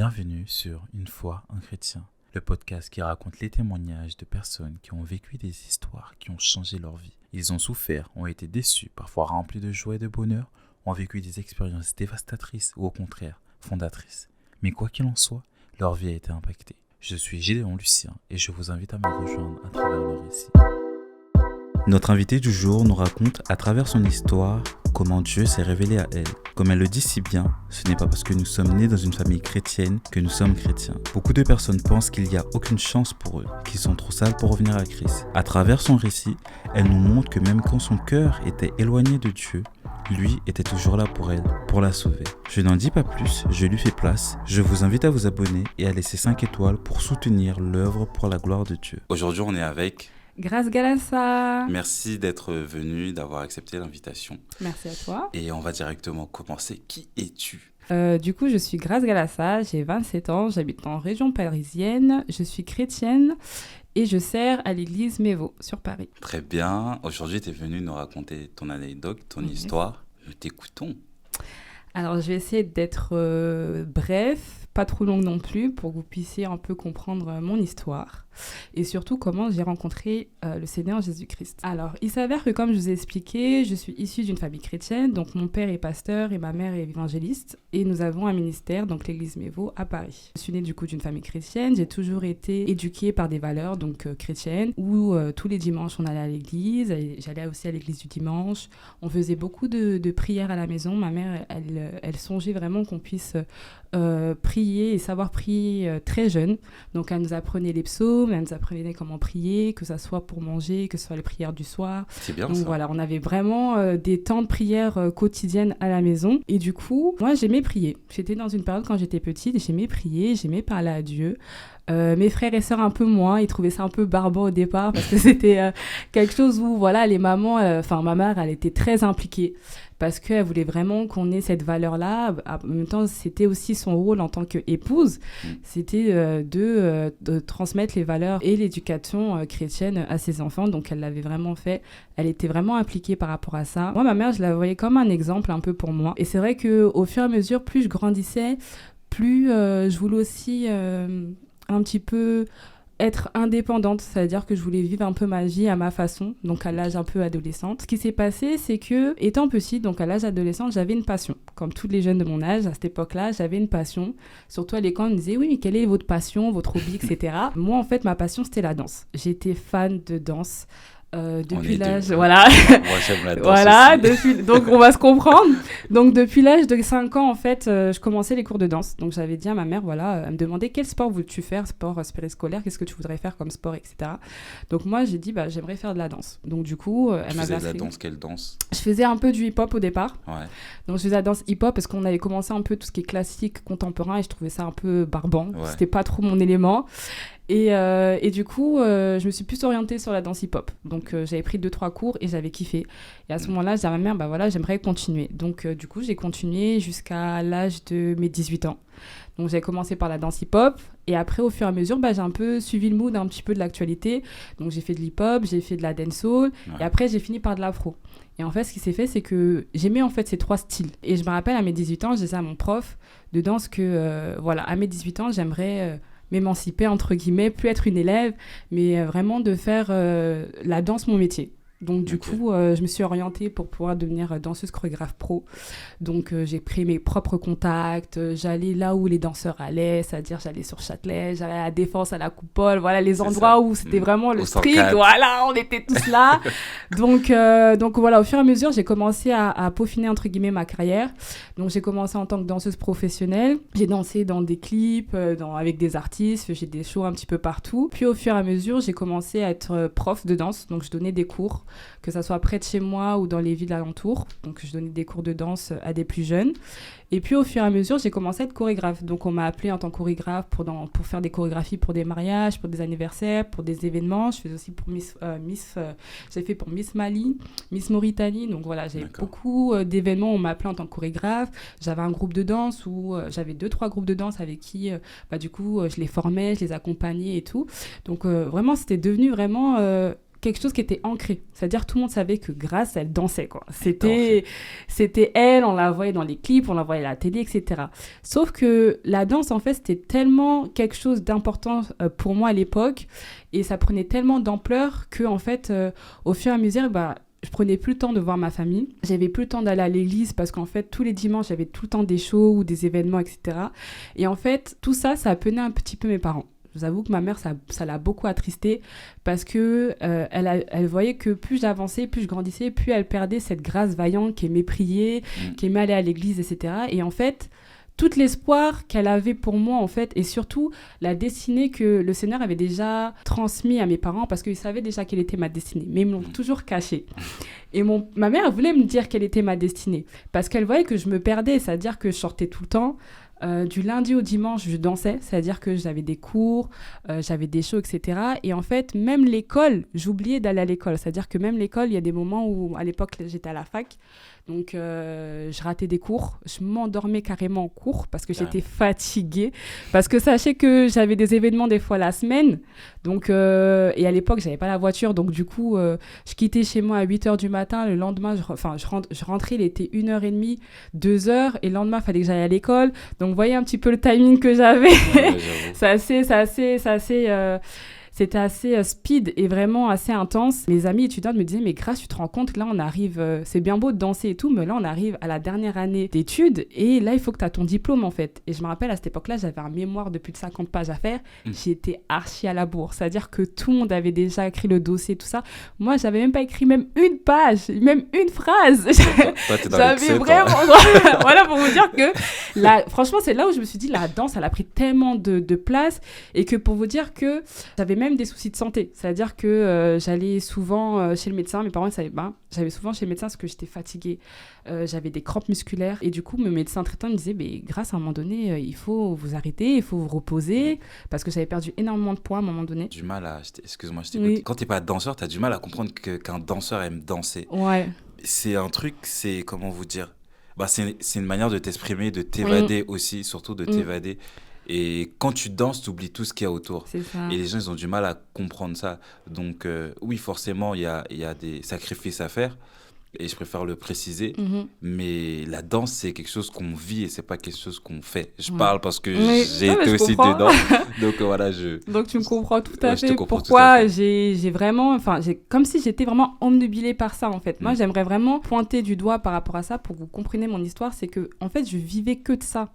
Bienvenue sur Une fois un chrétien, le podcast qui raconte les témoignages de personnes qui ont vécu des histoires qui ont changé leur vie. Ils ont souffert, ont été déçus, parfois remplis de joie et de bonheur, ont vécu des expériences dévastatrices ou au contraire fondatrices. Mais quoi qu'il en soit, leur vie a été impactée. Je suis Gédéon Lucien et je vous invite à me rejoindre à travers le récit. Notre invité du jour nous raconte à travers son histoire comment Dieu s'est révélé à elle. Comme elle le dit si bien, ce n'est pas parce que nous sommes nés dans une famille chrétienne que nous sommes chrétiens. Beaucoup de personnes pensent qu'il n'y a aucune chance pour eux, qu'ils sont trop sales pour revenir à Christ. À travers son récit, elle nous montre que même quand son cœur était éloigné de Dieu, lui était toujours là pour elle, pour la sauver. Je n'en dis pas plus, je lui fais place. Je vous invite à vous abonner et à laisser 5 étoiles pour soutenir l'œuvre pour la gloire de Dieu. Aujourd'hui, on est avec Grace Galassa. Merci d'être venu, d'avoir accepté l'invitation. Merci à toi. Et on va directement commencer. Qui es-tu ? Du coup, je suis Grace Galassa, j'ai 27 ans, j'habite en région parisienne, je suis chrétienne et je sers à l'église Mévo sur Paris. Très bien. Aujourd'hui, tu es venu nous raconter ton anecdote, ton histoire. Nous t'écoutons. Alors, je vais essayer d'être bref, pas trop longue non plus, pour que vous puissiez un peu comprendre mon histoire et surtout comment j'ai rencontré le Seigneur Jésus-Christ. Alors, il s'avère que comme je vous ai expliqué, je suis issue d'une famille chrétienne, donc mon père est pasteur et ma mère est évangéliste et nous avons un ministère, donc l'église Mévo à Paris. Je suis née du coup d'une famille chrétienne, j'ai toujours été éduquée par des valeurs donc chrétiennes où tous les dimanches on allait à l'église, j'allais aussi à l'église du dimanche, on faisait beaucoup de prières à la maison, ma mère elle songeait vraiment qu'on puisse prier et savoir prier très jeune, donc elle nous apprenait les psaumes, elle nous apprenait comment prier, que ça soit pour manger, que ce soit les prières du soir. C'est bien donc ça. Voilà, on avait vraiment des temps de prière quotidiennes à la maison et du coup, moi j'aimais prier. J'étais dans une période quand j'étais petite, j'aimais prier, j'aimais parler à Dieu. Mes frères et sœurs un peu moins, ils trouvaient ça un peu barbant au départ parce que c'était quelque chose où voilà, les mamans, ma mère elle était très impliquée parce qu'elle voulait vraiment qu'on ait cette valeur-là. En même temps, c'était aussi son rôle en tant qu'épouse, c'était de transmettre les valeurs et l'éducation chrétienne à ses enfants. Donc, elle l'avait vraiment fait. Elle était vraiment impliquée par rapport à ça. Moi, ma mère, je la voyais comme un exemple un peu pour moi. Et c'est vrai qu'au fur et à mesure, plus je grandissais, plus je voulais aussi un petit peu être indépendante, c'est-à-dire que je voulais vivre un peu ma vie à ma façon, donc à l'âge un peu adolescente. Ce qui s'est passé, c'est que, étant petite, donc à l'âge adolescente, j'avais une passion. Comme tous les jeunes de mon âge, à cette époque-là, j'avais une passion. Surtout à l'école, on me disait, oui, mais quelle est votre passion, votre hobby, etc. Moi, en fait, ma passion, c'était la danse. J'étais fan de danse. Depuis l'âge, voilà. Moi, j'aime la danse voilà, aussi. donc on va se comprendre. Donc depuis l'âge de 5 ans, en fait, je commençais les cours de danse. Donc j'avais dit à ma mère, voilà, elle me demandait quel sport veux-tu faire, sport périscolaire, qu'est-ce que tu voudrais faire comme sport, etc. Donc moi, j'ai dit, j'aimerais faire de la danse. Donc du coup, elle m'avait de la danse, quelle danse ? Je faisais un peu du hip-hop au départ. Ouais. Donc je faisais la danse hip-hop parce qu'on avait commencé un peu tout ce qui est classique, contemporain, et je trouvais ça un peu barbant. Ouais. C'était pas trop mon élément. Et du coup, je me suis plus orientée sur la danse hip-hop. Donc, j'avais pris 2-3 cours et j'avais kiffé. Et à ce moment-là, je disais à ma mère, voilà, j'aimerais continuer. Donc, du coup, j'ai continué jusqu'à l'âge de mes 18 ans. Donc, j'ai commencé par la danse hip-hop. Et après, au fur et à mesure, j'ai un peu suivi le mood un petit peu de l'actualité. Donc, j'ai fait de l'hip-hop, j'ai fait de la dancehall. Ouais. Et après, j'ai fini par de l'afro. Et en fait, ce qui s'est fait, c'est que j'aimais en fait ces 3 styles. Et je me rappelle, à mes 18 ans, je disais à mon prof de danse que, à mes 18 ans, j'aimerais... m'émanciper, entre guillemets, plus être une élève, mais vraiment de faire la danse mon métier. Donc, du coup, je me suis orientée pour pouvoir devenir danseuse chorégraphe pro. Donc, j'ai pris mes propres contacts. J'allais là où les danseurs allaient, c'est-à-dire j'allais sur Châtelet, j'allais à la Défense, à la Coupole, voilà, les endroits où c'était vraiment le street. Voilà, on était tous là. donc, voilà, au fur et à mesure, j'ai commencé à peaufiner, entre guillemets, ma carrière. Donc, j'ai commencé en tant que danseuse professionnelle. J'ai dansé dans des clips, avec des artistes, j'ai des shows un petit peu partout. Puis, au fur et à mesure, j'ai commencé à être prof de danse. Donc, je donnais des cours, que ça soit près de chez moi ou dans les villes alentours. Donc, je donnais des cours de danse à des plus jeunes. Et puis, au fur et à mesure, j'ai commencé à être chorégraphe. Donc, on m'a appelée en tant que chorégraphe pour faire des chorégraphies pour des mariages, pour des anniversaires, pour des événements. Je faisais aussi pour j'ai fait pour Miss Mali, Miss Mauritanie. Donc, voilà, j'avais beaucoup d'événements. On m'a appelée en tant que chorégraphe. J'avais un groupe de danse où j'avais 2-3 groupes de danse avec qui, du coup, je les formais, je les accompagnais et tout. Donc, vraiment, c'était devenu vraiment... quelque chose qui était ancré. C'est-à-dire tout le monde savait que Grace, elle dansait, quoi. C'était elle, on la voyait dans les clips, on la voyait à la télé, etc. Sauf que la danse, en fait, c'était tellement quelque chose d'important pour moi à l'époque, et ça prenait tellement d'ampleur que, en fait, au fur et à mesure, je prenais plus le temps de voir ma famille. J'avais plus le temps d'aller à l'église parce qu'en fait, tous les dimanches, j'avais tout le temps des shows ou des événements, etc. Et en fait, tout ça, ça appelait un petit peu mes parents. Je vous avoue que ma mère, ça l'a beaucoup attristée parce que elle voyait que plus j'avançais, plus je grandissais, plus elle perdait cette Grace vaillante qui aimait prier, qui aimait aller à l'église, etc. Et en fait, tout l'espoir qu'elle avait pour moi, en fait, et surtout la destinée que le Seigneur avait déjà transmis à mes parents parce qu'ils savaient déjà quelle était ma destinée, mais ils me l'ont toujours cachée. Et ma mère voulait me dire quelle était ma destinée parce qu'elle voyait que je me perdais, c'est-à-dire que je sortais tout le temps. Du lundi au dimanche, je dansais, c'est-à-dire que j'avais des cours, j'avais des shows, etc. Et en fait, même l'école, j'oubliais d'aller à l'école. C'est-à-dire que même l'école, il y a des moments où, à l'époque, j'étais à la fac, donc je ratais des cours. Je m'endormais carrément en cours parce que j'étais fatiguée. Parce que sachez que j'avais des événements des fois la semaine. Donc, et à l'époque, j'avais pas la voiture. Donc, du coup, je quittais chez moi à 8h du matin. Le lendemain, je rentrais, il était 1h30, 2h. Et le lendemain, il fallait que j'aille à l'école. Donc, vous voyez un petit peu le timing que j'avais. Ouais, c'était assez speed et vraiment assez intense. Mes amis étudiantes me disaient, mais Grace, tu te rends compte que là, on arrive, c'est bien beau de danser et tout, mais là, on arrive à la dernière année d'études et là, il faut que tu aies ton diplôme, en fait. Et je me rappelle, à cette époque-là, j'avais un mémoire de plus de 50 pages à faire. J'étais archi à la bourre. C'est-à-dire que tout le monde avait déjà écrit le dossier, tout ça. Moi, j'avais même pas écrit même une page, même une phrase. J'avais vraiment... Voilà, pour vous dire que, franchement, c'est là où je me suis dit, la danse, elle a pris tellement de place et que pour vous dire que j'avais même des soucis de santé. C'est-à-dire que j'allais souvent chez le médecin. Mes parents ne savaient pas. J'allais souvent chez le médecin parce que j'étais fatiguée. J'avais des crampes musculaires. Et du coup, mes médecins traitants me disaient, Grace, à un moment donné, il faut vous arrêter, il faut vous reposer. Parce que j'avais perdu énormément de poids à un moment donné. Du mal à... Excuse-moi, je t'écoute. Oui. Quand tu n'es pas danseur, tu as du mal à comprendre qu'un danseur aime danser. Ouais. C'est un truc, c'est... Comment vous dire ? C'est une manière de t'exprimer, de t'évader aussi, surtout de t'évader. Et quand tu danses, tu oublies tout ce qu'il y a autour. C'est ça. Et les gens, ils ont du mal à comprendre ça. Donc, oui, forcément, il y a des sacrifices à faire. Et je préfère le préciser. Mais la danse, c'est quelque chose qu'on vit et c'est pas quelque chose qu'on fait. Je parle parce que j'ai été aussi dedans. Donc, voilà, Donc, tu me comprends tout à fait. Pourquoi j'ai vraiment... comme si j'étais vraiment omnubilée par ça, en fait. Moi, j'aimerais vraiment pointer du doigt par rapport à ça pour que vous compreniez mon histoire. C'est que, en fait, je vivais que de ça.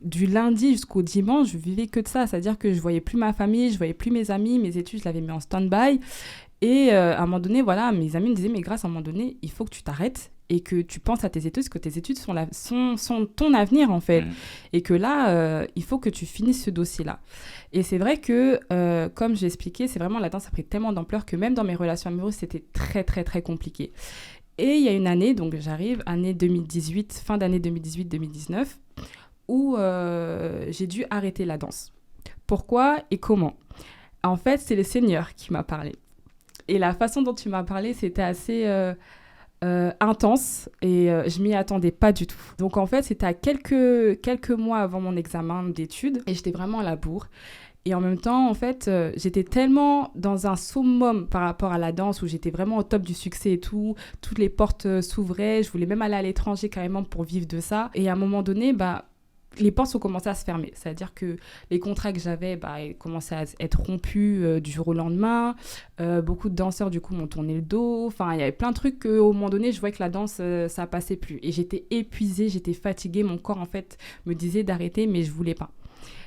Du lundi jusqu'au dimanche, je vivais que de ça. C'est-à-dire que je voyais plus ma famille, je voyais plus mes amis, mes études, je l'avais mis en stand-by. Et à un moment donné, voilà, mes amis me disaient, mais Grace, à un moment donné, il faut que tu t'arrêtes et que tu penses à tes études, parce que tes études sont ton avenir, en fait. Et que là, il faut que tu finisses ce dossier-là. Et c'est vrai que, comme j'ai expliqué, c'est vraiment la danse a pris tellement d'ampleur que même dans mes relations amoureuses, c'était très, très, très compliqué. Et il y a une année, donc j'arrive, année 2018, fin d'année 2018-2019, où j'ai dû arrêter la danse. Pourquoi et comment ? En fait, c'est le Seigneur qui m'a parlé. Et la façon dont tu m'as parlé, c'était assez intense et je m'y attendais pas du tout. Donc en fait, c'était à quelques mois avant mon examen d'études et j'étais vraiment à la bourre. Et en même temps, en fait, j'étais tellement dans un summum par rapport à la danse où j'étais vraiment au top du succès et tout. Toutes les portes s'ouvraient. Je voulais même aller à l'étranger carrément pour vivre de ça. Et à un moment donné, les portes ont commencé à se fermer. C'est-à-dire que les contrats que j'avais ils commençaient à être rompus du jour au lendemain. Beaucoup de danseurs, du coup, m'ont tourné le dos. Enfin, il y avait plein de trucs qu'au moment donné, je voyais que la danse, ça passait plus. Et j'étais épuisée, j'étais fatiguée. Mon corps, en fait, me disait d'arrêter, mais je voulais pas.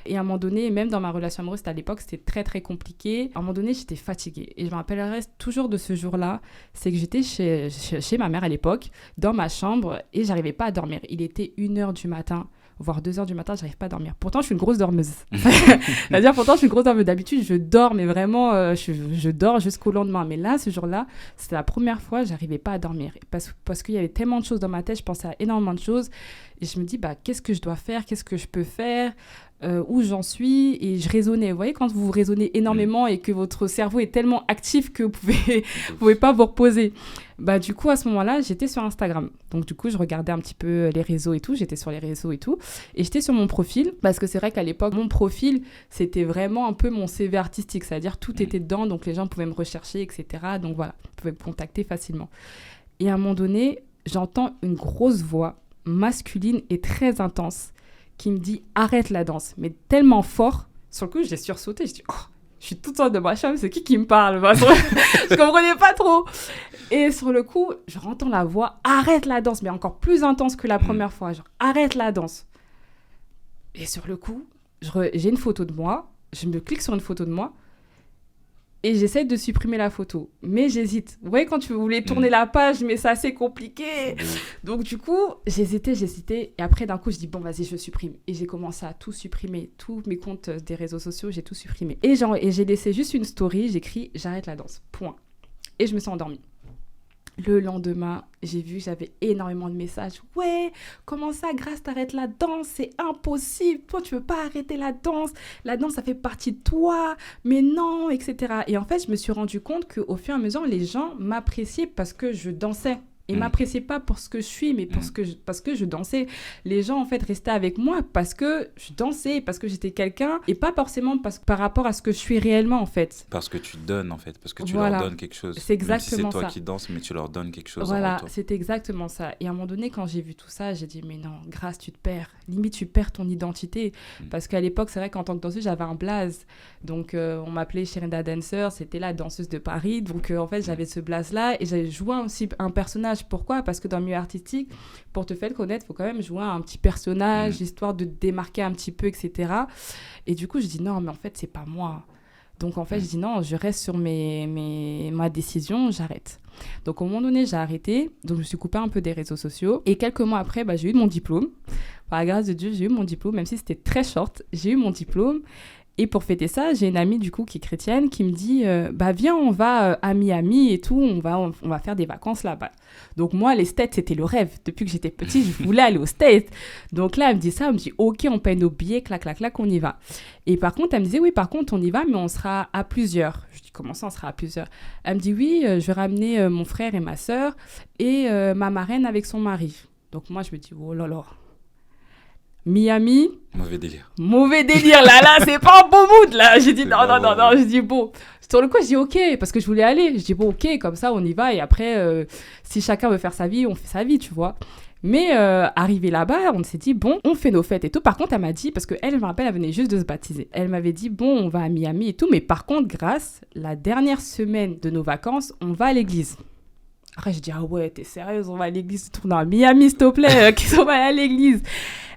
Et à un moment donné, même dans ma relation amoureuse, à l'époque, c'était très, très compliqué. À un moment donné, j'étais fatiguée. Et je me rappellerai toujours de ce jour-là, c'est que j'étais chez ma mère à l'époque, dans ma chambre, et j'arrivais pas à dormir. Il était 1h du matin. Voire 2h du matin, j'arrive pas à dormir. Pourtant, je suis une grosse dormeuse. C'est-à-dire, pourtant, je suis une grosse dormeuse. D'habitude, je dors, mais vraiment, je dors jusqu'au lendemain. Mais là, ce jour-là, c'était la première fois, j'arrivais pas à dormir. Parce qu'il y avait tellement de choses dans ma tête, je pensais à énormément de choses. Et je me dis, qu'est-ce que je dois faire ? Qu'est-ce que je peux faire ? où j'en suis et je raisonnais. Vous voyez, quand vous raisonnez énormément et que votre cerveau est tellement actif que vous pouvez pas vous reposer. Bah, du coup, à ce moment-là, j'étais sur Instagram. Donc, du coup, je regardais un petit peu les réseaux et tout. J'étais sur les réseaux et tout. Et j'étais sur mon profil parce que c'est vrai qu'à l'époque, mon profil, c'était vraiment un peu mon CV artistique. C'est-à-dire, tout était dedans. Donc, les gens pouvaient me rechercher, etc. Donc, voilà, ils pouvaient me contacter facilement. Et à un moment donné, j'entends une grosse voix masculine et très intense qui me dit « Arrête la danse ». Mais tellement fort. Sur le coup, j'ai sursauté. Je dis « Oh ». Je suis toute sorte de ma chambre, c'est qui me parle? Je comprenais pas trop. Et sur le coup, je entends la voix, arrête la danse, mais encore plus intense que la première fois. Genre, arrête la danse. Et sur le coup, j'ai une photo de moi, je me clique sur une photo de moi, et j'essaie de supprimer la photo. Mais j'hésite. Vous voyez, quand tu voulais tourner la page, mais c'est assez compliqué. Donc, du coup, j'hésitais. Et après, d'un coup, je dis, bon, vas-y, je supprime. Et j'ai commencé à tout supprimer. Tous mes comptes des réseaux sociaux, j'ai tout supprimé. Et j'ai laissé juste une story. J'écris, j'arrête la danse. Point. Et je me suis endormie. Le lendemain, j'ai vu que j'avais énormément de messages. Ouais, comment ça, Grâce, t'arrêtes la danse? C'est impossible. Toi, tu veux pas arrêter la danse. La danse, ça fait partie de toi. Mais non, etc. Et en fait, je me suis rendu compte qu'au fur et à mesure, les gens m'appréciaient parce que je dansais. Et m'appréciaient pas pour ce que je suis, mais parce que je dansais. Les gens, en fait, restaient avec moi parce que je dansais, parce que j'étais quelqu'un, et pas forcément par rapport à ce que je suis réellement, en fait. Parce que tu donnes, en fait, parce que tu leur donnes quelque chose. C'est exactement ça. Même si c'est toi qui danses, mais tu leur donnes quelque chose en Voilà, retour. c'était exactement ça. Et à un moment donné, quand j'ai vu tout ça, j'ai dit, mais non, Grâce, tu te perds. Limite, tu perds ton identité. Parce qu'à l'époque, c'est vrai qu'en tant que danseuse, j'avais un blaze. Donc, on m'appelait Sherida Dancer, c'était la danseuse de Paris. Donc, en fait, j'avais ce blaze-là et j'avais joué aussi un personnage. Pourquoi? Parce que dans le milieu artistique, pour te faire connaître, il faut quand même jouer un petit personnage, histoire de te démarquer un petit peu, etc. Et du coup, je dis non, mais en fait, c'est pas moi. Donc, en fait, je dis non, je reste sur ma décision, j'arrête. Donc, au moment donné, j'ai arrêté. Donc, je me suis coupée un peu des réseaux sociaux. Et quelques mois après, j'ai eu mon diplôme. Par la grâce de Dieu, j'ai eu mon diplôme, même si c'était très short. J'ai eu mon diplôme. Et pour fêter ça, j'ai une amie du coup qui est chrétienne qui me dit viens, on va à Miami et tout, on va faire des vacances là-bas. Donc moi, les States, c'était le rêve. Depuis que j'étais petite, je voulais aller aux States. Donc là, elle me dit ça, elle me dit ok, on paye nos billets, clac, clac, clac, on y va. Et par contre, elle me disait oui, par contre, on y va, mais on sera à plusieurs. Je dis comment ça, on sera à plusieurs? Elle me dit oui, je vais ramener mon frère et ma sœur et ma marraine avec son mari. Donc moi, je me dis oh là là. Miami. Mauvais délire. Là, c'est pas un bon mood, là. J'ai dit non. Je dis bon. Sur le coup, je dis ok, parce que je voulais aller. Je dis bon, ok, comme ça, on y va. Et après, si chacun veut faire sa vie, on fait sa vie, tu vois. Mais arrivé là-bas, on s'est dit bon, on fait nos fêtes et tout. Par contre, elle m'a dit, parce qu'elle, je me rappelle, elle venait juste de se baptiser. Elle m'avait dit bon, on va à Miami et tout. Mais par contre, Grâce, la dernière semaine de nos vacances, on va à l'église. Après, je dis ah ouais, t'es sérieuse, on va à l'église, tourne à Miami, s'il te plaît, qu'on va aller à l'église.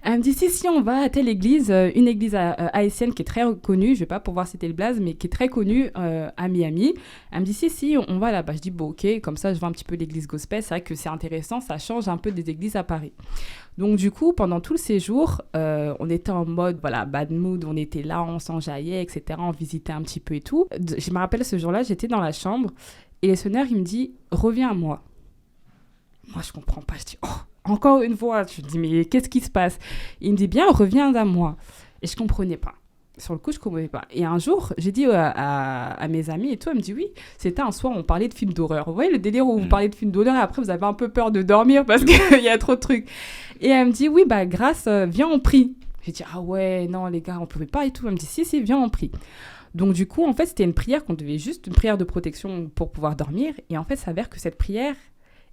Elle me dit si, on va à telle église, une église haïtienne qui est très connue, je vais pas pouvoir citer le blaze, mais qui est très connue à Miami. Elle me dit si, on va là-bas. Je dis bon, ok, comme ça, je vois un petit peu l'église gospel, c'est vrai que c'est intéressant, ça change un peu des églises à Paris. Donc du coup, pendant tout le séjour, on était en mode, voilà, bad mood, on était là, on s'enjaillait, etc., on visitait un petit peu et tout. Je me rappelle ce jour-là, j'étais dans la chambre, et le sonneur, il me dit « Reviens à moi ». Moi, je comprends pas. Je dis « Oh, encore une fois ». Je dis « Mais qu'est-ce qui se passe ?» Il me dit « Bien, reviens à moi ». Et je comprenais pas. Sur le coup, je comprenais pas. Et un jour, j'ai dit à mes amis et tout, elle me dit « Oui, c'était un soir, on parlait de films d'horreur. Vous voyez le délire où vous parlez de films d'horreur et après, vous avez un peu peur de dormir parce qu'il y a trop de trucs. » Et elle me dit « Oui, Grâce, viens, on prie ». J'ai dit « Ah ouais, non, les gars, on pouvait pas et tout ». Elle me dit « Si, viens, on prie ». Donc du coup, en fait, c'était une prière une prière de protection pour pouvoir dormir. Et en fait, ça s'avère que cette prière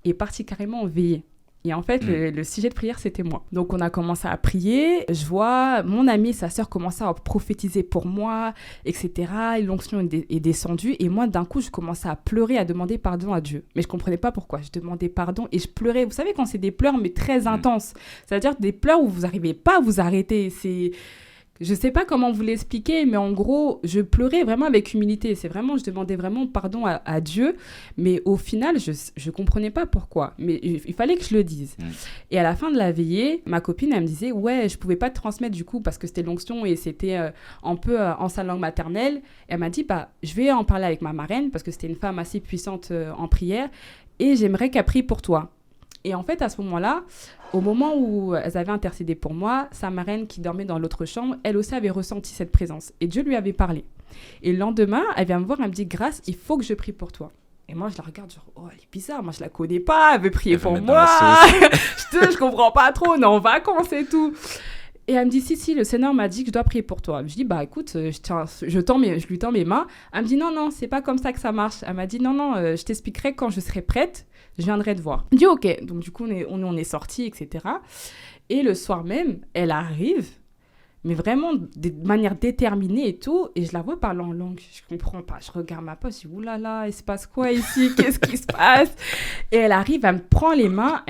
est partie carrément en veillée. Et en fait, le sujet de prière, c'était moi. Donc on a commencé à prier. Je vois mon amie, sa sœur commencer à prophétiser pour moi, etc. Et l'onction est descendue. Et moi, d'un coup, je commençais à pleurer, à demander pardon à Dieu. Mais je comprenais pas pourquoi. Je demandais pardon et je pleurais. Vous savez, quand c'est des pleurs, mais très intenses. C'est-à-dire des pleurs où vous n'arrivez pas à vous arrêter. Je sais pas comment vous l'expliquer, mais en gros, je pleurais vraiment avec humilité. C'est vraiment, je demandais vraiment pardon à Dieu. Mais au final, je comprenais pas pourquoi. Mais il fallait que je le dise. Et à la fin de la veillée, ma copine, elle me disait, ouais, je pouvais pas te transmettre du coup parce que c'était l'onction et c'était un peu en sa langue maternelle. Elle m'a dit, je vais en parler avec ma marraine parce que c'était une femme assez puissante en prière et j'aimerais qu'elle prie pour toi. Et en fait, à ce moment-là, au moment où elles avaient intercédé pour moi, sa marraine qui dormait dans l'autre chambre, elle aussi avait ressenti cette présence. Et Dieu lui avait parlé. Et le lendemain, elle vient me voir, elle me dit « Grâce, il faut que je prie pour toi ». Et moi, je la regarde, genre, oh, elle est bizarre, moi, je la connais pas, elle veut prier pour moi. Je comprends pas trop, on est en vacances et tout. Et elle me dit, si, le Seigneur m'a dit que je dois prier pour toi. Je dis, bah écoute, je lui tends mes mains. Elle me dit, non, c'est pas comme ça que ça marche. Elle m'a dit, non, je t'expliquerai quand je serai prête, je viendrai te voir. Je dis, ok. Donc du coup, on est sortis, etc. Et le soir même, elle arrive, mais vraiment de manière déterminée et tout. Et je la vois parler en langue. Je comprends pas. Je regarde ma poche, je dis, oulala, il se passe quoi ici? Qu'est-ce qui se passe? Et elle arrive, elle me prend les mains,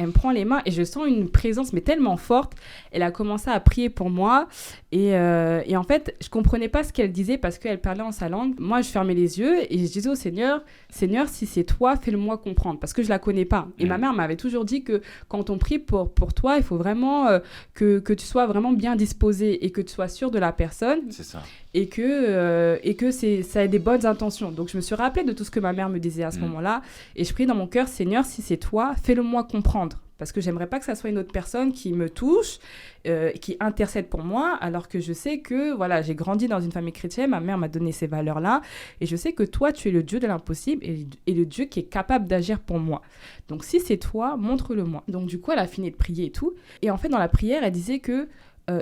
et je sens une présence, mais tellement forte. Elle a commencé à prier pour moi. Et en fait, je comprenais pas ce qu'elle disait parce qu'elle parlait en sa langue. Moi, je fermais les yeux et je disais au Seigneur, si c'est toi, fais-le-moi comprendre. Parce que je la connais pas. Et ma mère m'avait toujours dit que quand on prie pour toi, il faut vraiment que tu sois vraiment bien disposé et que tu sois sûr de la personne. C'est ça. Et que ça ait des bonnes intentions. Donc, je me suis rappelée de tout ce que ma mère me disait à ce moment-là. Et je prie dans mon cœur, Seigneur, si c'est toi, fais-le-moi comprendre. Parce que j'aimerais pas que ça soit une autre personne qui me touche, qui intercède pour moi, alors que je sais que, voilà, j'ai grandi dans une famille chrétienne, ma mère m'a donné ces valeurs-là, et je sais que toi, tu es le Dieu de l'impossible et le Dieu qui est capable d'agir pour moi. Donc, si c'est toi, montre-le-moi. Donc, du coup, elle a fini de prier et tout. Et en fait, dans la prière, elle disait que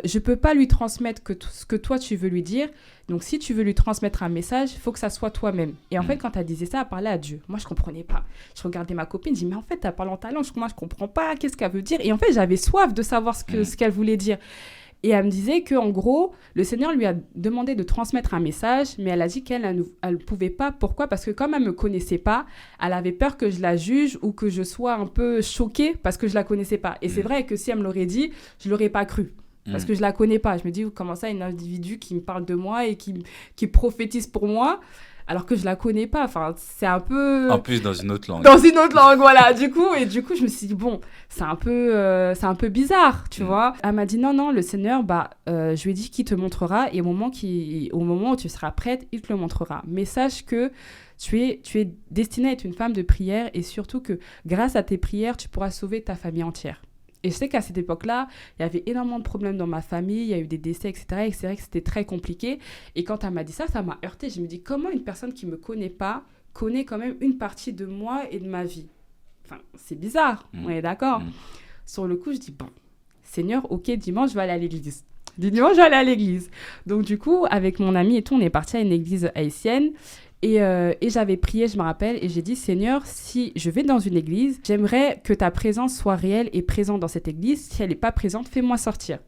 je peux pas lui transmettre ce que toi, tu veux lui dire. Donc, si tu veux lui transmettre un message, il faut que ça soit toi-même. Et en fait, quand elle disait ça, elle parlait à Dieu. Moi, je comprenais pas. Je regardais ma copine, je dis, mais en fait, elle parle en ta langue. Moi, je comprends pas. Qu'est-ce qu'elle veut dire? Et en fait, j'avais soif de savoir ce qu'elle voulait dire. Et elle me disait qu'en gros, le Seigneur lui a demandé de transmettre un message, mais elle a dit qu'elle ne pouvait pas. Pourquoi? Parce que comme elle ne me connaissait pas, elle avait peur que je la juge ou que je sois un peu choquée parce que je la connaissais pas. Et c'est vrai que si elle me l'aurait dit, je l'aurais pas cru. Parce que je la connais pas. Je me dis, comment ça, un individu qui me parle de moi et qui prophétise pour moi, alors que je la connais pas. Enfin, c'est un peu... En plus, dans une autre langue. Dans une autre langue, voilà. Du coup, je me suis dit, bon, c'est un peu bizarre, tu vois. Elle m'a dit, non, le Seigneur, je lui ai dit qu'il te montrera et au moment où tu seras prête, il te le montrera. Mais sache que tu es destinée à être une femme de prière et surtout que grâce à tes prières, tu pourras sauver ta famille entière. Et je sais qu'à cette époque-là, il y avait énormément de problèmes dans ma famille, il y a eu des décès, etc. Et c'est vrai que c'était très compliqué. Et quand elle m'a dit ça, ça m'a heurtée. Je me dis, comment une personne qui ne me connaît pas connaît quand même une partie de moi et de ma vie? Enfin, c'est bizarre, on est d'accord. Sur le coup, je dis, bon, Seigneur, ok, dimanche, je vais aller à l'église. Dimanche, je vais aller à l'église. Donc du coup, avec mon ami et tout, on est parti à une église haïtienne. Et j'avais prié, je me rappelle, et j'ai dit, Seigneur, si je vais dans une église, j'aimerais que ta présence soit réelle et présente dans cette église. Si elle n'est pas présente, fais-moi sortir.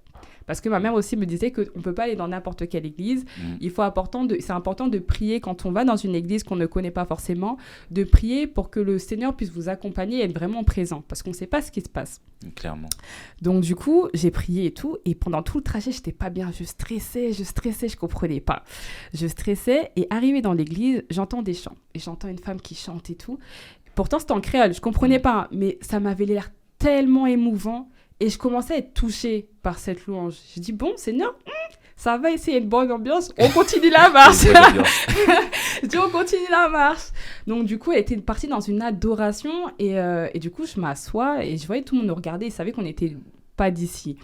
Parce que ma mère aussi me disait qu'on ne peut pas aller dans n'importe quelle église. C'est important de prier quand on va dans une église qu'on ne connaît pas forcément, de prier pour que le Seigneur puisse vous accompagner et être vraiment présent. Parce qu'on ne sait pas ce qui se passe. Clairement. Donc du coup, j'ai prié et tout. Et pendant tout le trajet, je n'étais pas bien. Je stressais, je ne comprenais pas. Je stressais et arrivée dans l'église, j'entends des chants. Et j'entends une femme qui chante et tout. Pourtant, c'était en créole. Je ne comprenais pas. Mais ça m'avait l'air tellement émouvant. Et je commençais à être touchée par cette louange. Je dis, bon, Seigneur, ça va, essayer une bonne ambiance. On continue la marche. Je dis, on continue la marche. Donc, du coup, elle était partie dans une adoration. Et du coup, je m'assois et je voyais tout le monde nous regarder. Ils savaient qu'on n'était pas d'ici.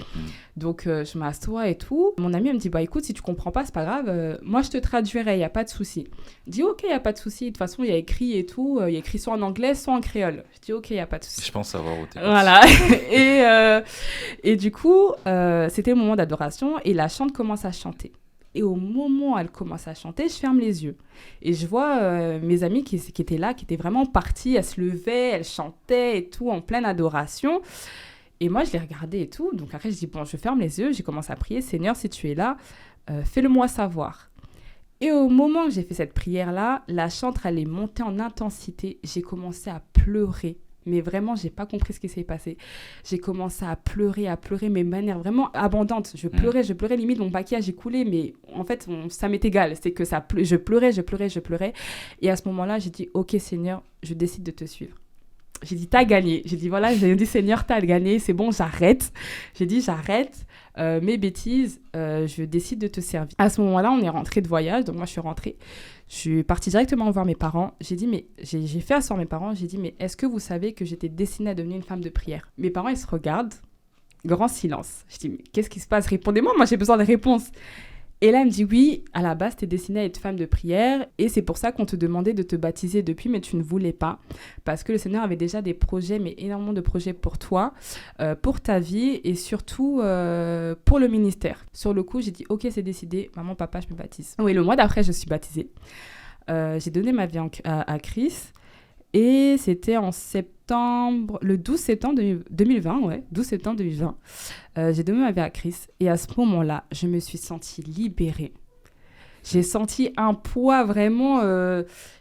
Donc, je m'assois et tout. Mon ami, elle me dit, écoute, si tu comprends pas, c'est pas grave. Moi, je te traduirai, il n'y a pas de souci. Je dis, ok, il n'y a pas de souci. De toute façon, il y a écrit et tout. Il y a écrit soit en anglais, soit en créole. Je dis, ok, il n'y a pas de souci. Je pense savoir où t'es. Voilà. Et du coup, c'était le moment d'adoration et la chante commence à chanter. Et au moment où elle commence à chanter, je ferme les yeux. Et je vois mes amies qui étaient là, qui étaient vraiment parties. Elles se levaient, elles chantaient et tout, en pleine adoration. Et moi, je les regardais et tout. Donc après, je dis, bon, je ferme les yeux. J'ai commencé à prier. Seigneur, si tu es là, fais-le-moi savoir. Et au moment où j'ai fait cette prière-là, la chante, elle est montée en intensité. J'ai commencé à pleurer. Mais vraiment, j'ai pas compris ce qui s'est passé. J'ai commencé à pleurer, mais de manière vraiment abondante. Je pleurais, limite mon maquillage est coulé, mais en fait, ça m'est égal. C'est que je pleurais. Et à ce moment-là, j'ai dit, ok Seigneur, je décide de te suivre. J'ai dit, t'as gagné. J'ai dit, voilà, j'ai dit, Seigneur, t'as gagné, c'est bon, j'arrête. J'ai dit, j'arrête mes bêtises, je décide de te servir. À ce moment-là, on est rentré de voyage, donc moi, je suis rentrée. Je suis partie directement voir mes parents. J'ai dit, mais j'ai fait asseoir mes parents. J'ai dit, mais est-ce que vous savez que j'étais destinée à devenir une femme de prière? Mes parents, ils se regardent. Grand silence. Je dis, mais qu'est-ce qui se passe? Répondez-moi, moi, j'ai besoin de réponses. Et là, elle me dit, oui, à la base, tu es destinée à être femme de prière et c'est pour ça qu'on te demandait de te baptiser depuis, mais tu ne voulais pas parce que le Seigneur avait déjà des projets, mais énormément de projets pour toi, pour ta vie et surtout pour le ministère. Sur le coup, j'ai dit, ok, c'est décidé, maman, papa, je me baptise. Oui, le mois d'après, je suis baptisée. J'ai donné ma vie à Christ et c'était en septembre, le 12 septembre 2020, ouais, 12 septembre 2020. J'ai donné ma vie à Christ et à ce moment-là, je me suis sentie libérée. J'ai senti un poids vraiment,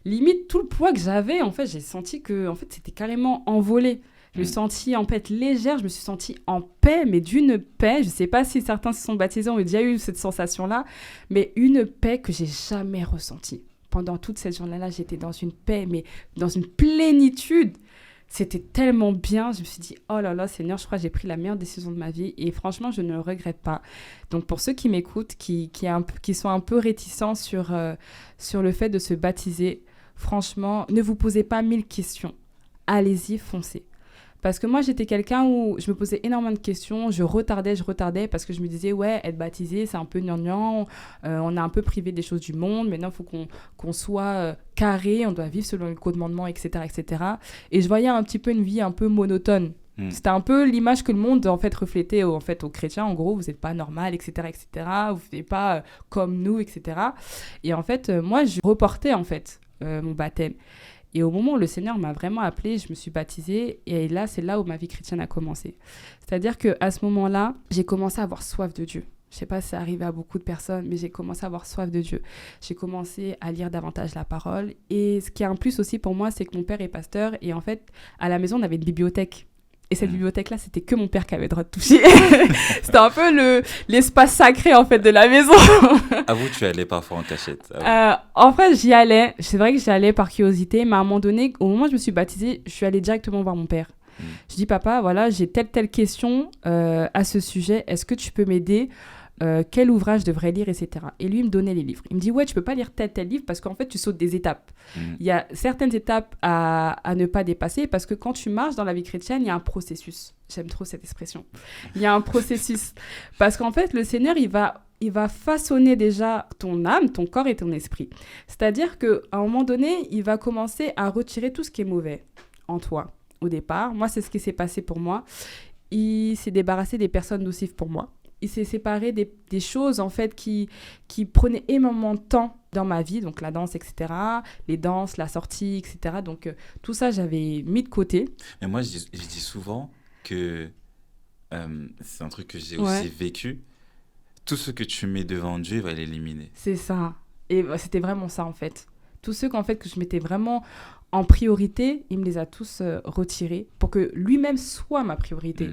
limite tout le poids que j'avais, en fait, j'ai senti que en fait, c'était carrément envolé. Je me suis sentie en fait légère, je me suis sentie en paix, mais d'une paix, je ne sais pas si certains se sont baptisés, ont déjà eu cette sensation-là, mais une paix que j'ai jamais ressentie. Pendant toute cette journée-là, j'étais dans une paix, mais dans une plénitude. C'était tellement bien. Je me suis dit, oh là là, Seigneur, je crois que j'ai pris la meilleure décision de ma vie. Et franchement, je ne le regrette pas. Donc, pour ceux qui m'écoutent, qui sont un peu réticents sur le fait de se baptiser, franchement, ne vous posez pas 1000 questions. Allez-y, foncez. Parce que moi, j'étais quelqu'un où je me posais énormément de questions. Je retardais parce que je me disais, ouais, être baptisé, c'est un peu gnangnan. On est un peu privé des choses du monde. Maintenant, il faut qu'on soit carré. On doit vivre selon le commandement, etc., etc. Et je voyais un petit peu une vie un peu monotone. C'était un peu l'image que le monde, en fait, reflétait aux chrétiens. En gros, vous n'êtes pas normal, etc., etc. Vous n'êtes pas comme nous, etc. Et en fait, moi, je reportais, en fait, mon baptême. Et au moment où le Seigneur m'a vraiment appelée, je me suis baptisée. Et là, c'est là où ma vie chrétienne a commencé. C'est-à-dire qu'à ce moment-là, j'ai commencé à avoir soif de Dieu. Je ne sais pas si ça arrive à beaucoup de personnes, mais j'ai commencé à avoir soif de Dieu. J'ai commencé à lire davantage la parole. Et ce qui est un plus aussi pour moi, c'est que mon père est pasteur. Et en fait, à la maison, on avait une bibliothèque. Et cette bibliothèque-là, c'était que mon père qui avait le droit de toucher. C'était un peu l'espace sacré, en fait, de la maison. Avoue, tu allais parfois en cachette. En fait, j'y allais. C'est vrai que j'y allais par curiosité. Mais à un moment donné, au moment où je me suis baptisée, je suis allée directement voir mon père. Je dis, papa, voilà, j'ai telle question à ce sujet. Est-ce que tu peux m'aider? Quel ouvrage je devrais lire, etc. Et lui, il me donnait les livres. Il me dit, ouais, tu peux pas lire tel livre parce qu'en fait, tu sautes des étapes. Il y a certaines étapes à ne pas dépasser parce que quand tu marches dans la vie chrétienne, il y a un processus. J'aime trop cette expression. Il y a un processus. Parce qu'en fait, le Seigneur, il va façonner déjà ton âme, ton corps et ton esprit. C'est-à-dire qu'à un moment donné, il va commencer à retirer tout ce qui est mauvais en toi au départ. Moi, c'est ce qui s'est passé pour moi. Il s'est débarrassé des personnes nocives pour moi. Il s'est séparé des choses, en fait, qui prenaient énormément de temps dans ma vie, donc la danse, etc., les danses, la sortie, etc. Donc, tout ça, j'avais mis de côté. Mais moi, je dis souvent que c'est un truc que j'ai aussi vécu. Tout ce que tu mets devant Dieu, il va l'éliminer. C'est ça. Et c'était vraiment ça, en fait. Tous ceux qu'en fait, que je mettais vraiment en priorité, il me les a tous retirés pour que lui-même soit ma priorité.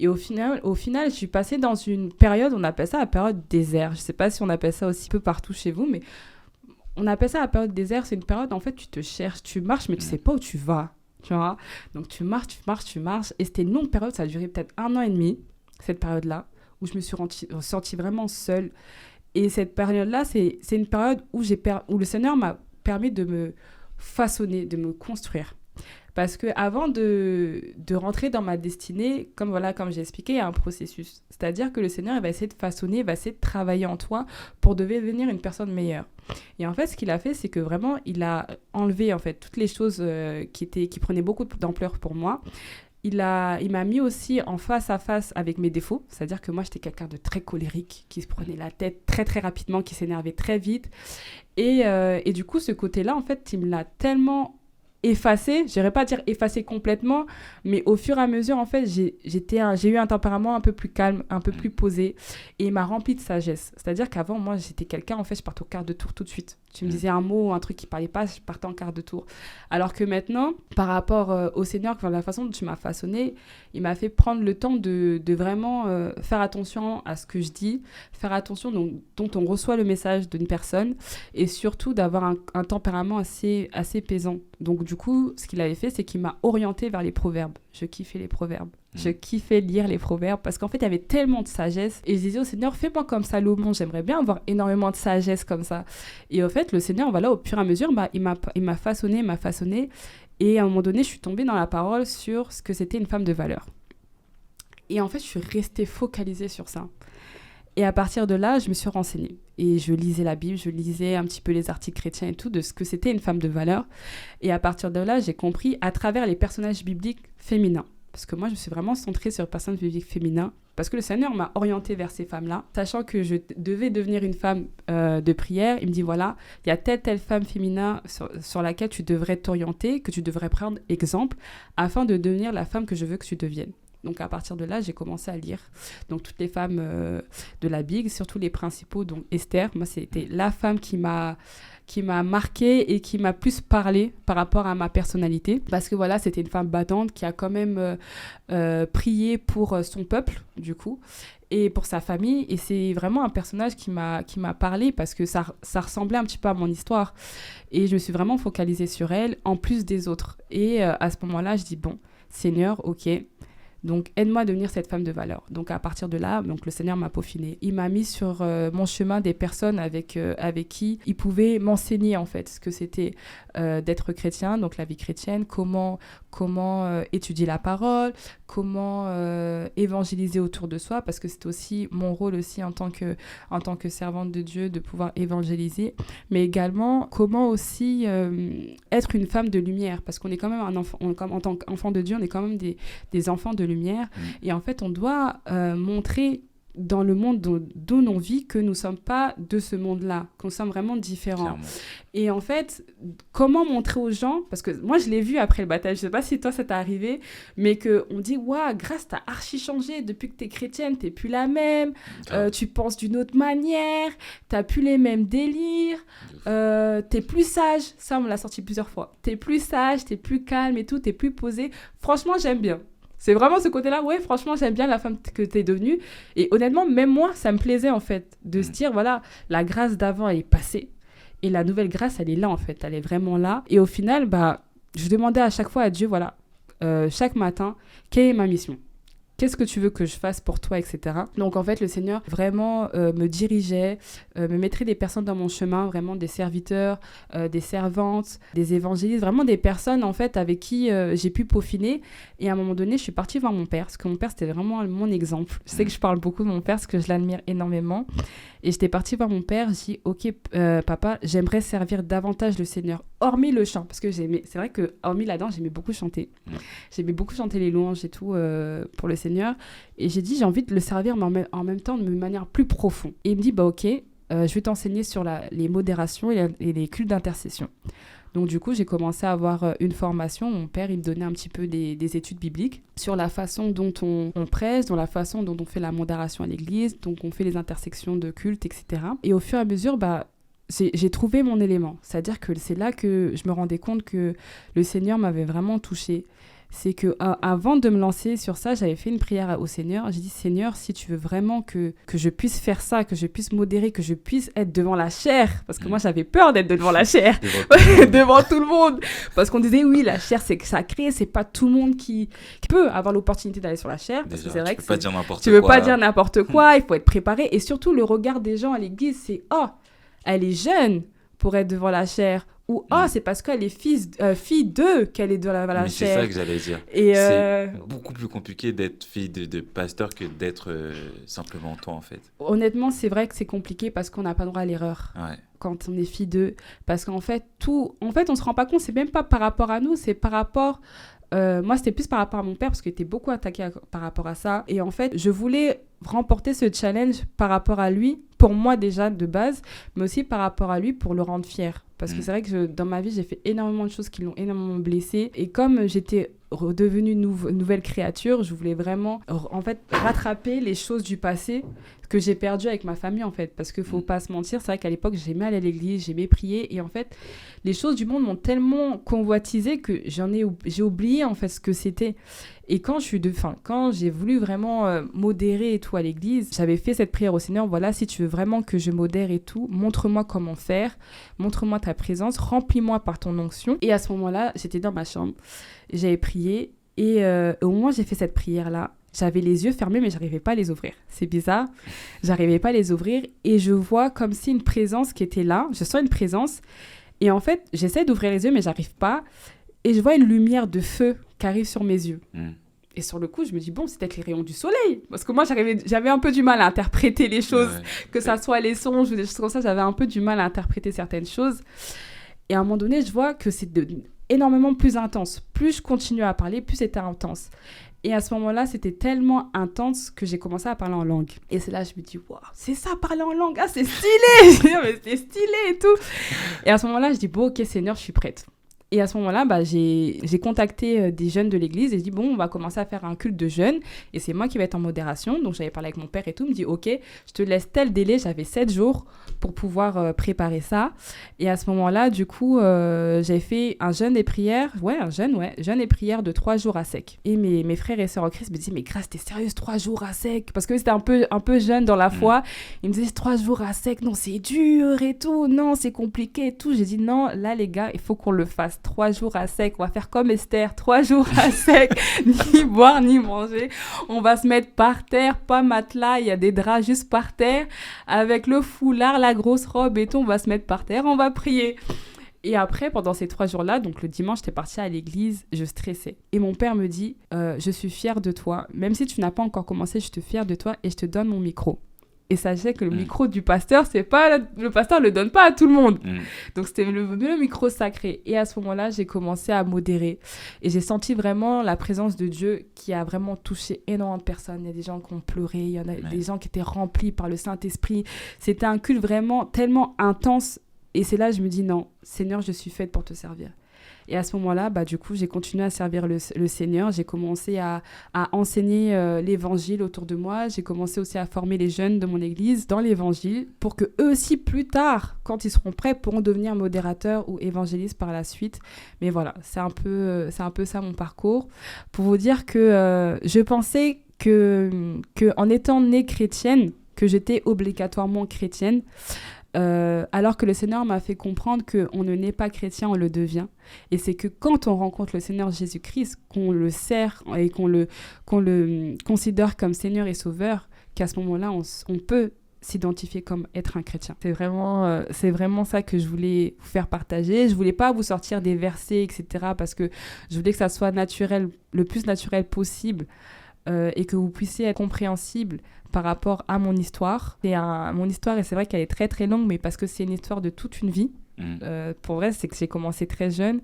Et au final, je suis passée dans une période, on appelle ça la période désert. Je ne sais pas si on appelle ça aussi peu partout chez vous, mais on appelle ça la période désert. C'est une période, en fait, tu te cherches, tu marches, mais tu ne sais pas où tu vas. Tu vois? Donc, tu marches. Et c'était une longue période, ça a duré peut-être 1 an et demi, cette période-là, où je me suis sentie vraiment seule. Et cette période-là, c'est une période où le Seigneur m'a permis de me façonner, de me construire. Parce qu'avant de rentrer dans ma destinée, comme j'ai expliqué, il y a un processus. C'est-à-dire que le Seigneur, il va essayer de façonner, il va essayer de travailler en toi pour devenir une personne meilleure. Et en fait, ce qu'il a fait, c'est que vraiment, il a enlevé en fait, toutes les choses qui prenaient beaucoup d'ampleur pour moi. Il m'a mis aussi en face à face avec mes défauts. C'est-à-dire que moi, j'étais quelqu'un de très colérique, qui se prenait la tête très, très rapidement, qui s'énervait très vite. Et du coup, ce côté-là, en fait, il me l'a tellement effacé, je n'irais pas dire effacé complètement, mais au fur et à mesure, en fait, j'ai eu un tempérament un peu plus calme, un peu plus posé, et il m'a rempli de sagesse. C'est-à-dire qu'avant, moi, j'étais quelqu'un, en fait, je partais au quart de tour tout de suite. Tu me disais un mot, un truc qui ne parlait pas, je partais en quart de tour. Alors que maintenant, par rapport au Seigneur, la façon dont tu m'as façonné, il m'a fait prendre le temps de vraiment faire attention à ce que je dis, faire attention dont on reçoit le message d'une personne, et surtout d'avoir un tempérament assez pesant. Donc du coup, ce qu'il avait fait, c'est qu'il m'a orientée vers les proverbes. Je kiffais les proverbes. Je kiffais lire les proverbes parce qu'en fait, il y avait tellement de sagesse. Et je disais au Seigneur, fais-moi comme Salomon, j'aimerais bien avoir énormément de sagesse comme ça. Et au fait, le Seigneur, voilà, au fur et à mesure, il m'a façonné. Et à un moment donné, je suis tombée dans la parole sur ce que c'était une femme de valeur. Et en fait, je suis restée focalisée sur ça. Et à partir de là, je me suis renseignée. Et je lisais la Bible, je lisais un petit peu les articles chrétiens et tout, de ce que c'était une femme de valeur. Et à partir de là, j'ai compris à travers les personnages bibliques féminins. Parce que moi, je me suis vraiment centrée sur les personnages bibliques féminins. Parce que le Seigneur m'a orientée vers ces femmes-là. Sachant que je devais devenir une femme de prière, il me dit, voilà, il y a telle femme féminin sur laquelle tu devrais t'orienter, que tu devrais prendre exemple, afin de devenir la femme que je veux que tu deviennes. Donc à partir de là, j'ai commencé à lire donc toutes les femmes de la Bible, surtout les principaux. Donc Esther, moi c'était la femme qui m'a marquée et qui m'a plus parlé par rapport à ma personnalité. Parce que voilà, c'était une femme battante qui a quand même prié pour son peuple, du coup, et pour sa famille. Et c'est vraiment un personnage qui m'a parlé parce que ça ressemblait un petit peu à mon histoire. Et je me suis vraiment focalisée sur elle, en plus des autres. Et à ce moment-là, je dis, bon, Seigneur, ok, donc, aide-moi à devenir cette femme de valeur. Donc, à partir de là, donc, le Seigneur m'a peaufiné. Il m'a mis sur mon chemin des personnes avec qui il pouvait m'enseigner, en fait, ce que c'était d'être chrétien, donc la vie chrétienne, comment étudier la parole, comment évangéliser autour de soi, parce que c'est aussi mon rôle aussi en tant que servante de Dieu, de pouvoir évangéliser, mais également comment aussi être une femme de lumière, parce qu'on est quand même un enfant, en tant qu'enfant de Dieu, on est quand même des enfants de lumière, et en fait on doit montrer dans le monde d'où on vit que nous ne sommes pas de ce monde-là, qu'on sommes vraiment différents. Clairement. Et en fait, comment montrer aux gens, parce que moi je l'ai vu après le baptême, je ne sais pas si toi ça t'est arrivé, mais qu'on dit, waouh, Grâce, t'as archi changé, depuis que t'es chrétienne, t'es plus la même, tu penses d'une autre manière, t'as plus les mêmes délires, t'es plus sage, ça on me l'a sorti plusieurs fois, t'es plus sage, t'es plus calme et tout, t'es plus posée. Franchement, j'aime bien. C'est vraiment ce côté-là, ouais, franchement, j'aime bien la femme que t'es devenue. Et honnêtement, même moi, ça me plaisait, en fait, de se dire, voilà, la grâce d'avant, elle est passée. Et la nouvelle grâce, elle est là, en fait. Elle est vraiment là. Et au final, je demandais à chaque fois à Dieu, voilà, chaque matin, quelle est ma mission ? Qu'est-ce que tu veux que je fasse pour toi, etc. Donc, en fait, le Seigneur vraiment me dirigeait, me mettrait des personnes dans mon chemin, vraiment des serviteurs, des servantes, des évangélistes, vraiment des personnes, en fait, avec qui j'ai pu peaufiner. Et à un moment donné, je suis partie voir mon père, parce que mon père, c'était vraiment mon exemple. Je sais que je parle beaucoup de mon père, parce que je l'admire énormément. Et j'étais partie voir mon père, je dis, ok, papa, j'aimerais servir davantage le Seigneur, hormis le chant, parce que c'est vrai que hormis là-dedans, j'aimais beaucoup chanter. J'aimais beaucoup chanter les louanges et tout pour le Seigneur. Et j'ai dit, j'ai envie de le servir, mais en même temps, de manière plus profonde. Et il me dit, ok, je vais t'enseigner sur les modérations et les cultes d'intercession. Donc du coup, j'ai commencé à avoir une formation. Mon père, il me donnait un petit peu des études bibliques sur la façon dont on prêche, dans la façon dont on fait la modération à l'église, dont on fait les intersections de culte, etc. Et au fur et à mesure, j'ai trouvé mon élément. C'est-à-dire que c'est là que je me rendais compte que le Seigneur m'avait vraiment touchée. C'est qu'avant de me lancer sur ça, j'avais fait une prière au Seigneur. J'ai dit, Seigneur, si tu veux vraiment que je puisse faire ça, que je puisse modérer, que je puisse être devant la chair, parce que moi, j'avais peur d'être devant la chair, devant tout le monde. Parce qu'on disait, oui, la chair, c'est sacré, c'est pas tout le monde qui peut avoir l'opportunité d'aller sur la chair. Parce que c'est vrai que tu veux pas dire n'importe quoi, il faut être préparé. Et surtout, le regard des gens à l'église, c'est, oh, elle est jeune pour être devant la chair. Ou c'est parce qu'elle est fille d'eux qu'elle est devant la chair. C'est ça que j'allais dire. Et c'est beaucoup plus compliqué d'être fille de pasteur que d'être simplement toi, en fait. Honnêtement, c'est vrai que c'est compliqué parce qu'on n'a pas droit à l'erreur. Ouais. Quand on est fille d'eux. Parce qu'en fait, on se rend pas compte, c'est même pas par rapport à nous, c'est par rapport... moi, c'était plus par rapport à mon père parce qu'il était beaucoup attaqué par rapport à ça. Et en fait, je voulais remporter ce challenge par rapport à lui, pour moi déjà de base, mais aussi par rapport à lui pour le rendre fier. Parce que c'est vrai que dans ma vie, j'ai fait énormément de choses qui l'ont énormément blessée. Et comme j'étais redevenue nouvelle créature, je voulais vraiment en fait rattraper les choses du passé que j'ai perdues avec ma famille en fait, parce qu'il faut pas se mentir, c'est vrai qu'à l'époque j'aimais aller à l'église, j'aimais prier, et en fait les choses du monde m'ont tellement convoitisé que j'ai oublié en fait ce que c'était. Et quand j'ai voulu vraiment modérer et tout à l'église, j'avais fait cette prière au Seigneur, voilà, si tu veux vraiment que je modère et tout, montre-moi comment faire, montre-moi ta présence, remplis-moi par ton onction. Et à ce moment-là, j'étais dans ma chambre, j'avais prié, et au moment où j'ai fait cette prière-là, j'avais les yeux fermés, mais j'arrivais pas à les ouvrir. C'est bizarre, j'arrivais pas à les ouvrir, et je vois comme si une présence qui était là, je sens une présence, et en fait, j'essaie d'ouvrir les yeux, mais j'arrive pas, et je vois une lumière de feu qui arrive sur mes yeux. Et sur le coup, je me dis, bon, c'est peut-être les rayons du soleil. Parce que moi, j'avais un peu du mal à interpréter les choses, que ça soit les songes ou des choses comme ça. J'avais un peu du mal à interpréter certaines choses. Et à un moment donné, je vois que c'est énormément plus intense. Plus je continuais à parler, plus c'était intense. Et à ce moment-là, c'était tellement intense que j'ai commencé à parler en langue. Et c'est là que je me dis, waouh, c'est ça, parler en langue. Ah, c'est stylé. Mais c'est stylé et tout. Et à ce moment-là, je dis, bon, ok, Seigneur, je suis prête. Et à ce moment-là, j'ai contacté des jeunes de l'église et je dis, bon, on va commencer à faire un culte de jeunes et c'est moi qui vais être en modération. Donc, j'avais parlé avec mon père et tout. Il me dit, ok, je te laisse tel délai. J'avais 7 jours pour pouvoir préparer ça. Et à ce moment-là, du coup, j'avais fait un jeûne et prière. Jeûne et prière de 3 jours à sec. Et mes frères et sœurs en Christ me disaient, mais Grâce, t'es sérieuse, 3 jours à sec? Parce que c'était un peu jeune dans la foi. Ils me disaient, 3 jours à sec, non, c'est dur et tout. Non, c'est compliqué et tout. J'ai dit, non, là, les gars, il faut qu'on le fasse. 3 jours à sec, on va faire comme Esther, 3 jours à sec, ni boire ni manger, on va se mettre par terre, pas matelas, il y a des draps juste par terre, avec le foulard, la grosse robe et tout, on va se mettre par terre, on va prier. Et après, pendant ces 3 jours-là, donc le dimanche, j'étais partie à l'église, je stressais. Et mon père me dit, je suis fière de toi, même si tu n'as pas encore commencé, je suis fière de toi et je te donne mon micro. Et sachez que le micro du pasteur, le pasteur ne le donne pas à tout le monde. Donc, c'était le micro sacré. Et à ce moment-là, j'ai commencé à modérer. Et j'ai senti vraiment la présence de Dieu qui a vraiment touché énormément de personnes. Il y a des gens qui ont pleuré, il y en a des gens qui étaient remplis par le Saint-Esprit. C'était un culte vraiment tellement intense. Et c'est là que je me dis, non, Seigneur, je suis faite pour te servir. Et à ce moment-là, du coup, j'ai continué à servir le Seigneur. J'ai commencé à enseigner l'évangile autour de moi. J'ai commencé aussi à former les jeunes de mon église dans l'évangile pour que eux aussi, plus tard, quand ils seront prêts, pourront devenir modérateurs ou évangélistes par la suite. Mais voilà, c'est un peu ça mon parcours. Pour vous dire que je pensais que en étant née chrétienne, que j'étais obligatoirement chrétienne, alors que le Seigneur m'a fait comprendre qu'on ne naît pas chrétien, on le devient. Et c'est que quand on rencontre le Seigneur Jésus-Christ, qu'on le sert et qu'on le considère comme Seigneur et Sauveur, qu'à ce moment-là, on peut s'identifier comme être un chrétien. C'est vraiment ça que je voulais vous faire partager. Je voulais pas vous sortir des versets, etc., parce que je voulais que ça soit naturel, le plus naturel possible, et que vous puissiez être compréhensible par rapport à mon histoire. Mon histoire, et c'est vrai qu'elle est très très longue, mais parce que c'est une histoire de toute une vie. Pour vrai, c'est que j'ai commencé très jeune.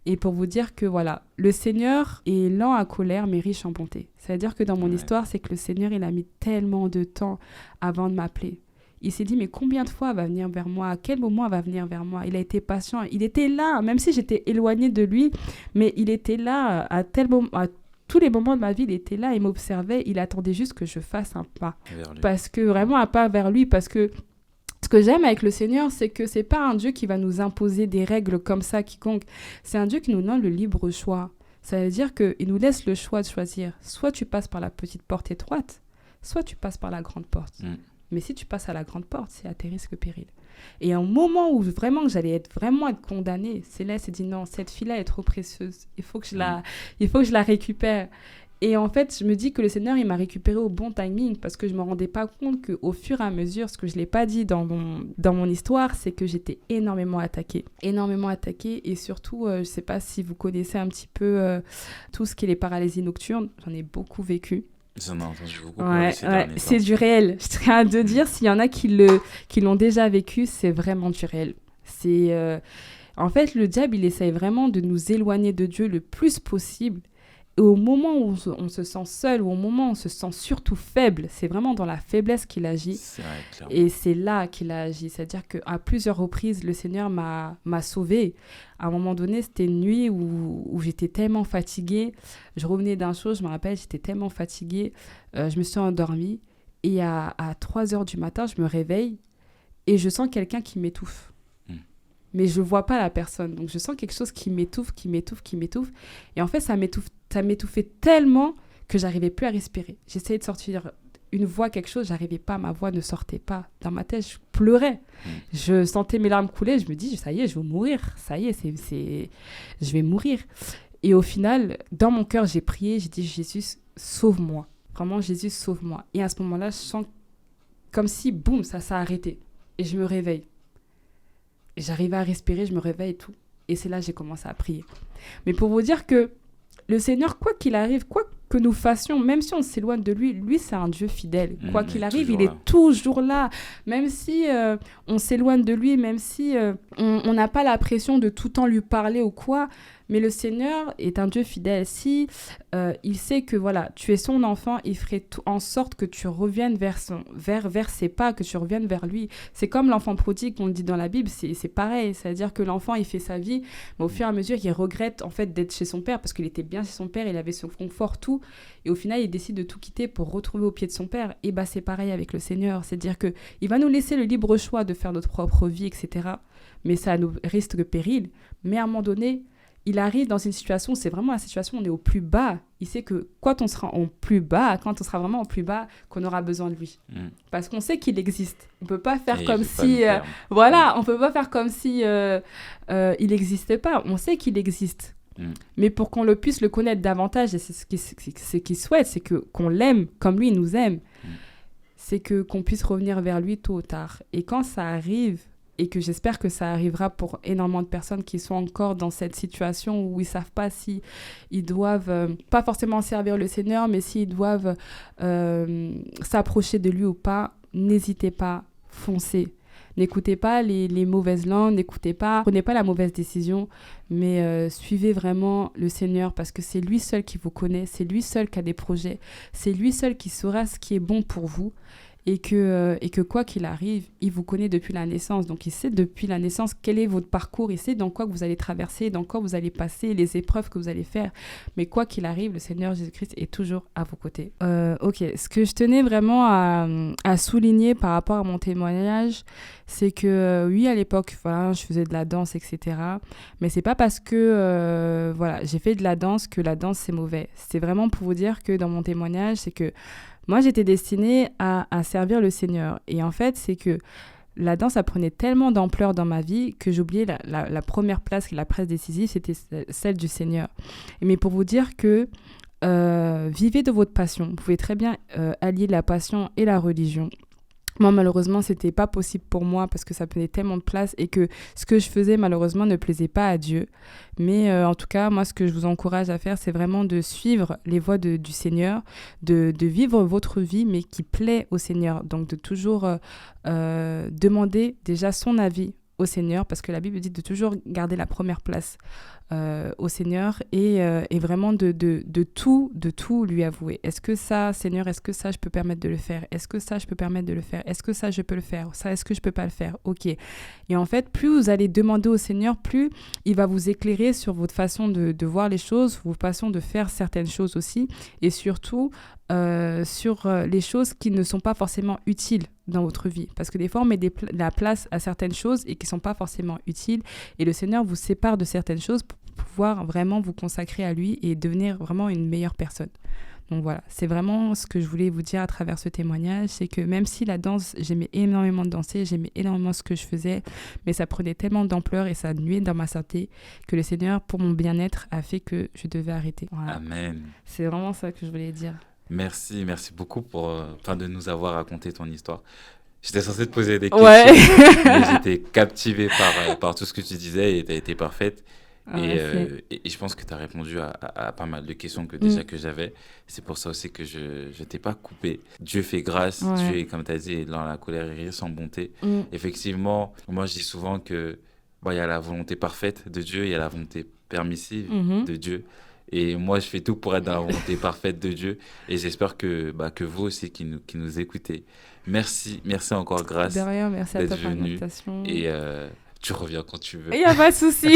Et pour vous dire que voilà, le Seigneur est lent à colère, mais riche en bonté. C'est-à-dire que dans mon histoire, c'est que le Seigneur, il a mis tellement de temps avant de m'appeler. Il s'est dit, mais combien de fois elle va venir vers moi? À quel moment elle va venir vers moi? Il a été patient. Il était là, même si j'étais éloignée de lui, mais il était là à tous les moments de ma vie, il était là, il m'observait, il attendait juste que je fasse un pas. Parce que vraiment un pas vers lui, parce que ce que j'aime avec le Seigneur, c'est que c'est pas un Dieu qui va nous imposer des règles comme ça, quiconque. C'est un Dieu qui nous donne le libre choix. Ça veut dire qu'il nous laisse le choix de choisir. Soit tu passes par la petite porte étroite, soit tu passes par la grande porte. Mais si tu passes à la grande porte, c'est à tes risques périls. Et un moment où vraiment j'allais être condamnée, c'est là, il s'est dit non, cette fille-là est trop précieuse. Il faut que je la récupère. Et en fait, je me dis que le Seigneur, il m'a récupérée au bon timing parce que je me rendais pas compte qu'au fur et à mesure, ce que je l'ai pas dit dans mon histoire, c'est que j'étais énormément attaquée. Et surtout, je sais pas si vous connaissez un petit peu tout ce qui est les paralysies nocturnes. J'en ai beaucoup vécu. J'en ai entendu beaucoup parler ces derniers temps. C'est du réel. Je tiens à te dire, s'il y en a qui l'ont déjà vécu, c'est vraiment du réel. En fait, le diable, il essaye vraiment de nous éloigner de Dieu le plus possible. Et au moment où on se sent seul, ou au moment où on se sent surtout faible, c'est vraiment dans la faiblesse qu'il agit. C'est vrai, clairement. Et c'est là qu'il a agi. C'est-à-dire qu'à plusieurs reprises, le Seigneur m'a sauvée. À un moment donné, c'était une nuit où j'étais tellement fatiguée. Je revenais d'un show, je me rappelle, j'étais tellement fatiguée. Je me suis endormie. Et à 3 heures du matin, je me réveille et je sens quelqu'un qui m'étouffe. Mais je ne vois pas la personne. Donc, je sens quelque chose qui m'étouffe. Et en fait, ça m'étouffait tellement que je n'arrivais plus à respirer. J'essayais de sortir une voix, quelque chose, je n'arrivais pas. Ma voix ne sortait pas. Dans ma tête, je pleurais. Je sentais mes larmes couler. Je me dis, ça y est, je vais mourir. Ça y est, je vais mourir. Et au final, dans mon cœur, j'ai prié. J'ai dit, Jésus, sauve-moi. Vraiment, Jésus, sauve-moi. Et à ce moment-là, je sens comme si, boum, ça s'est arrêté. Et je me réveille. Et j'arrivais à respirer, je me réveille et tout. Et c'est là que j'ai commencé à prier. Mais pour vous dire que le Seigneur, quoi qu'il arrive, quoi que nous fassions, même si on s'éloigne de lui, lui, c'est un Dieu fidèle. Quoi qu'il arrive, il est toujours là. Même si on s'éloigne de lui, même si on n'a pas la pression de tout le temps lui parler ou quoi, mais le Seigneur est un Dieu fidèle. Si il sait que voilà, tu es son enfant, il ferait tout en sorte que tu reviennes vers ses pas, que tu reviennes vers lui. C'est comme l'enfant prodigue qu'on le dit dans la Bible, c'est pareil. C'est-à-dire que l'enfant, il fait sa vie, mais au fur et à mesure, il regrette en fait d'être chez son père parce qu'il était bien chez son père, il avait son confort, tout. Et au final, il décide de tout quitter pour retrouver au pied de son père. Et bah, c'est pareil avec le Seigneur. C'est-à-dire qu'il va nous laisser le libre choix de faire notre propre vie, etc. Mais ça nous risque de péril. Mais à un moment donné, il arrive dans une situation, c'est vraiment la situation où on est au plus bas. Il sait que quand on sera en plus bas, quand on sera vraiment au plus bas, qu'on aura besoin de lui. Parce qu'on sait qu'il existe. On ne peut pas faire comme si... voilà, on ne peut pas faire comme si il n'existait pas. On sait qu'il existe. Mais pour qu'on puisse le connaître davantage, et c'est ce qu'il souhaite, c'est qu'on l'aime comme lui, il nous aime. C'est qu'on puisse revenir vers lui tôt ou tard. Et quand ça arrive, et que j'espère que ça arrivera pour énormément de personnes qui sont encore dans cette situation où ils ne savent pas s'ils doivent, pas forcément servir le Seigneur, mais s'ils doivent s'approcher de lui ou pas, n'hésitez pas, foncez. N'écoutez pas les mauvaises langues, prenez pas la mauvaise décision, mais suivez vraiment le Seigneur parce que c'est lui seul qui vous connaît, c'est lui seul qui a des projets, c'est lui seul qui saura ce qui est bon pour vous. Et que quoi qu'il arrive, il vous connaît depuis la naissance. Donc, il sait depuis la naissance quel est votre parcours. Il sait dans quoi que vous allez traverser, dans quoi vous allez passer, les épreuves que vous allez faire. Mais quoi qu'il arrive, le Seigneur Jésus-Christ est toujours à vos côtés. Ok, ce que je tenais vraiment à souligner par rapport à mon témoignage, c'est que oui, à l'époque, voilà, je faisais de la danse, etc. Mais c'est pas parce que voilà, j'ai fait de la danse que la danse, c'est mauvais. C'est vraiment pour vous dire que dans mon témoignage, c'est que moi, j'étais destinée à servir le Seigneur. Et en fait, c'est que la danse, ça prenait tellement d'ampleur dans ma vie que j'oubliais la première place, la place décisive, c'était celle du Seigneur. Mais pour vous dire que vivez de votre passion. Vous pouvez très bien allier la passion et la religion. Moi, malheureusement, c'était pas possible pour moi parce que ça prenait tellement de place et que ce que je faisais, malheureusement, ne plaisait pas à Dieu. Mais en tout cas, moi, ce que je vous encourage à faire, c'est vraiment de suivre les voies du Seigneur, de vivre votre vie, mais qui plaît au Seigneur. Donc, de toujours demander déjà son avis au Seigneur, parce que la Bible dit de toujours garder la première place au Seigneur et vraiment de tout lui avouer. Est-ce que ça, Seigneur, est-ce que ça, je peux permettre de le faire? Est-ce que ça, je peux permettre de le faire? Est-ce que ça, je peux le faire? Ça, est-ce que je peux pas le faire? Ok. Et en fait, plus vous allez demander au Seigneur, plus il va vous éclairer sur votre façon de voir les choses, votre façon de faire certaines choses aussi, et surtout sur les choses qui ne sont pas forcément utiles dans votre vie. Parce que des fois, on met la place à certaines choses et qui ne sont pas forcément utiles. Et le Seigneur vous sépare de certaines choses pour pouvoir vraiment vous consacrer à lui et devenir vraiment une meilleure personne. Donc voilà, c'est vraiment ce que je voulais vous dire à travers ce témoignage, c'est que même si la danse, j'aimais énormément danser, j'aimais énormément ce que je faisais, mais ça prenait tellement d'ampleur et ça nuait dans ma santé que le Seigneur, pour mon bien-être, a fait que je devais arrêter. Voilà. Amen. C'est vraiment ça que je voulais dire. Merci beaucoup de nous avoir raconté ton histoire. J'étais censé te poser des questions, mais j'étais captivé par tout ce que tu disais et tu as été parfaite. Et je pense que tu as répondu à pas mal de questions que j'avais. C'est pour ça aussi que je ne t'ai pas coupé. Dieu fait grâce, Dieu est, comme tu as dit, dans la colère et rire sans bonté. Effectivement, moi je dis souvent que y a la volonté parfaite de Dieu, il y a la volonté permissive de Dieu. Et moi, je fais tout pour être dans la volonté parfaite de Dieu. Et j'espère que vous aussi qui nous écoutez. Merci encore, Grâce, De rien, merci à d'être toi pour venue. l'invitation. Et tu reviens quand tu veux. Il n'y a pas de souci.